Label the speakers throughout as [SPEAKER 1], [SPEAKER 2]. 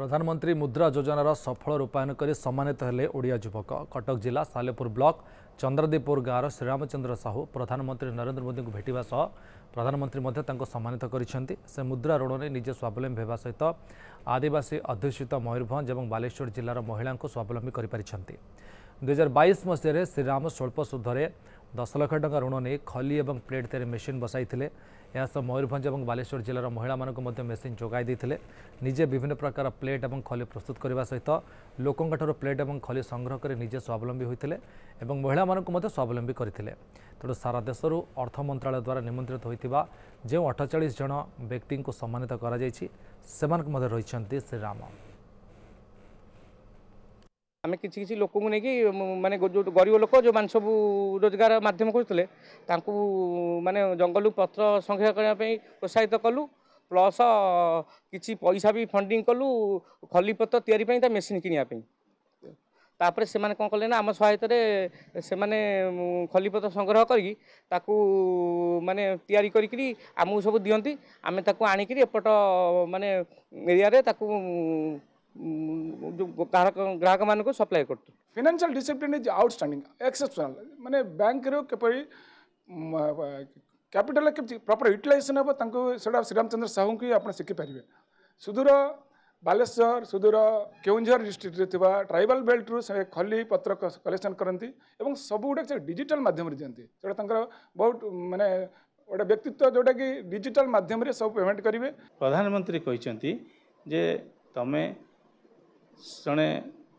[SPEAKER 1] प्रधानमंत्री मुद्रा योजनार सफल रूपायन कर सम्मानित हेले ओडिया युवक। कटक जिला सालेपुर ब्लॉक चंद्रदेवपुर गाँव श्रीरामचंद्र साहू प्रधानमंत्री नरेंद्र मोदी को भेटा सह प्रधानमंत्री सम्मानित करिसेंती। से मुद्रा ऋण ने निजे स्वावलंबी होगा सहित आदिवासी अध्युषित मयूरभंज और बालेश्वर जिलार महिला स्वावलंबी कर 2022 मसीह श्रीराम स्वल्प सुधरे 10 लाख टंका ऋण नहीं खली और प्लेट तैयारी मेसीन बसाई सह मयूरभंज और बालेश्वर जिलार महिला मेसीन जोगाई देते। निजे विभिन्न प्रकार प्लेट और खली प्रस्तुत करने सहित लोकों प्लेट और खली संग्रह कर निजे स्वावलंबी होते महिला स्वावलंबी करते। तेणु सारा देश अर्थ मंत्रालय द्वारा निमंत्रित होता जो 48 जन व्यक्ति को सम्मानित कर श्रीराम।
[SPEAKER 2] आम कि लोक माने जो गरीब लोक जो मान सब रोजगार माध्यम करते माने जंगल पत्र संग्रह करने प्रोत्साहित कलु प्लस किसी पैसा भी फंडिंग कलु खली पत्र तैयारी मेसीन किनापी तापर से कौन कले ना आम सहायता से खली पत्र संग्रह करी माने तैयारी करी आमको सब दियंती आमे ताकू आनिक एपट माने एरिया जो ग्राहक मान को सप्लाई कर।
[SPEAKER 3] Financial discipline is outstanding exceptional माने बैंक रो केपरी कैपिटल के प्रॉपर यूटिलाइजेशन हम सेटा श्रीरामचंद्र साहू की आप शिखिपारे। सुदूर बालेश्वर सुदूर केउंझर डिस्ट्रिक्ट ट्राइबल बेल्ट रु खली पत्र कलेक्शन करती सब गुड़ा डिजिटल माध्यम दिखती से बहुत माने गोटे व्यक्तित्व जोटा कि डिजिटल माध्यम सब पेमेंट करेंगे।
[SPEAKER 4] प्रधानमंत्री कहते जे तमें जड़े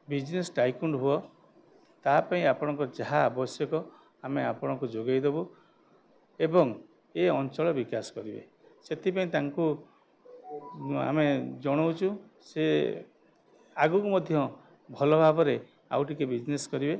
[SPEAKER 4] बिजनेस टाइकुंड हुआ तापाई आपण जहाँ आवश्यक आम आपण को जोगेदेबू एवं ये अंचल विकास करेंगे से आम जनाऊँ से आगू भल भाव आउ टिके बिजनेस करेंगे।